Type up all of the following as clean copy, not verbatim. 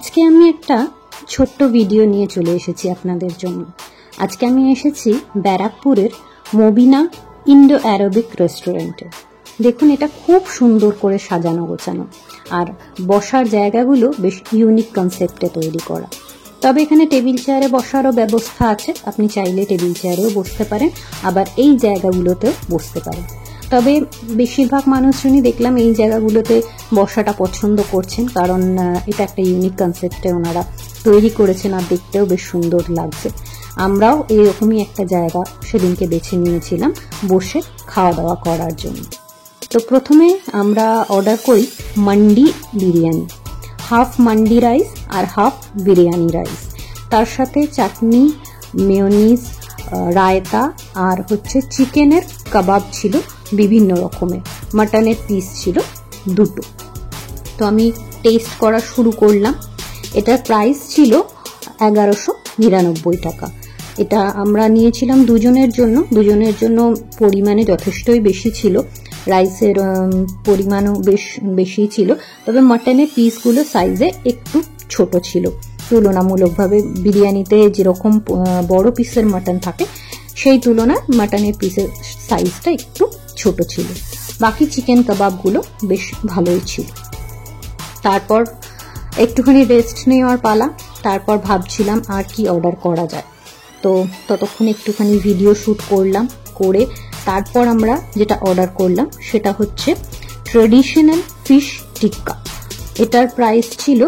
আজকে আমি একটা ছোট্ট ভিডিও নিয়ে চলে এসেছি আপনাদের জন্য। আজকে আমি এসেছি ব্যারাকপুরের মবিনা ইন্ডো অ্যারোবিক রেস্টুরেন্টে। দেখুন, এটা খুব সুন্দর করে সাজানো গোছানো, আর বসার জায়গাগুলো বেশ ইউনিক কনসেপ্টে তৈরি করা। তবে এখানে টেবিল চেয়ারে বসারও ব্যবস্থা আছে, আপনি চাইলে টেবিল চেয়ারেও বসতে পারেন, আবার এই জায়গাগুলোতেও বসতে পারেন। তবে বেশিরভাগ মানুষজনই দেখলাম এই জায়গাগুলোতে বসাটা পছন্দ করছেন, কারণ এটা একটা ইউনিক কনসেপ্টে ওনারা তৈরি করেছেন আর দেখতেও বেশ সুন্দর লাগছে। আমরাও এইরকমই একটা জায়গা সেদিনকে বেছে নিয়েছিলাম বসে খাওয়া দাওয়া করার জন্য। তো প্রথমে আমরা অর্ডার করি মান্ডি বিরিয়ানি, হাফ মান্ডি রাইস আর হাফ বিরিয়ানি রাইস, তার সাথে চাটনি, মেয়োনিজ, রায়তা আর চিকেনের কাবাব ছিল বিভিন্ন রকমের, মাটনের পিস ছিল দুটো। তো আমি টেস্ট করা শুরু করলাম। এটার প্রাইস ছিল 1199 টাকা। এটা আমরা নিয়েছিলাম দুজনের জন্য পরিমাণে যথেষ্টই বেশি ছিল, রাইসের পরিমাণও বেশি ছিল। তবে মাটনের পিসগুলো সাইজে একটু ছোট ছিল তুলনামূলকভাবে। বিরিয়ানিতে যেরকম বড় পিসের মাটন থাকে সেই তুলনায় মাটনের পিসের সাইজটা একটু ছোট ছিল। বাকি চিকেন কাবাবগুলো বেশ ভালোই ছিল। তারপর একটুখানি রেস্ট নেওয়ার পালা। তারপর ভাবছিলাম আর কি অর্ডার করা যায়, তো ততক্ষণ একটুখানি ভিডিও শ্যুট করলাম। করে তারপর আমরা যেটা অর্ডার করলাম সেটা হচ্ছে ট্রেডিশনাল ফিশ টিক্কা। এটার প্রাইস ছিল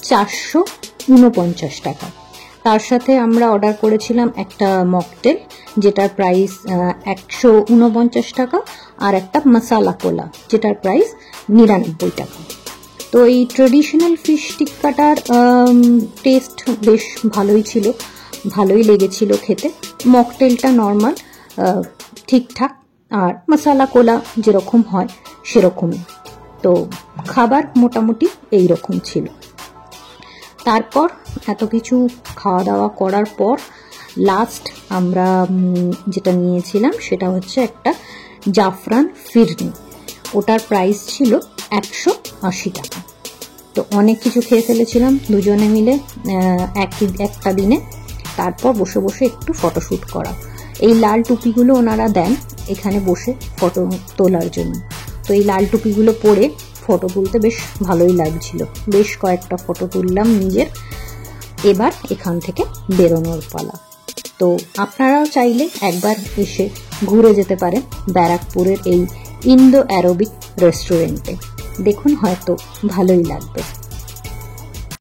449 টাকা। তার সাথে আমরা অর্ডার করেছিলাম একটা মকটেল, যেটার প্রাইস 149 টাকা, আর একটা মশালা কোলা, যেটার প্রাইস 99 টাকা। তো এই ট্রেডিশনাল ফিশ টিক্কাটার টেস্ট বেশ ভালোই ছিল, ভালোই লেগেছিল খেতে। মকটেলটা নর্মাল ঠিকঠাক, আর মশালা কোলা যেরকম হয় সেরকমই। তো খাবার মোটামুটি এইরকম ছিল। তারপর এত কিছু খাওয়া দাওয়া করার পর লাস্ট আমরা যেটা নিয়েছিলাম সেটা হচ্ছে একটা জাফরান ফিরনি। ওটার প্রাইস ছিল 180 টাকা। তো অনেক কিছু খেয়ে ফেলেছিলাম দুজনে মিলে একটা দিনে। তারপর বসে বসে একটু ফটোশ্যুট করা। এই লাল টুপিগুলো ওনারা দেন এখানে বসে ফটো তোলার জন্য। তো এই লাল টুপিগুলো পরে ফটো তুলতে বেশ ভালোই লাগছিল। বেশ কয়েকটা ফটো তুললাম নিজের। এবার এখান থেকে বেরোনোর পালা। তো আপনারাও চাইলে একবার এসে ঘুরে যেতে পারেন ব্যারাকপুরের এই ইন্দো অ্যারোবিক রেস্টুরেন্টে। দেখুন, হয়তো ভালোই লাগবে।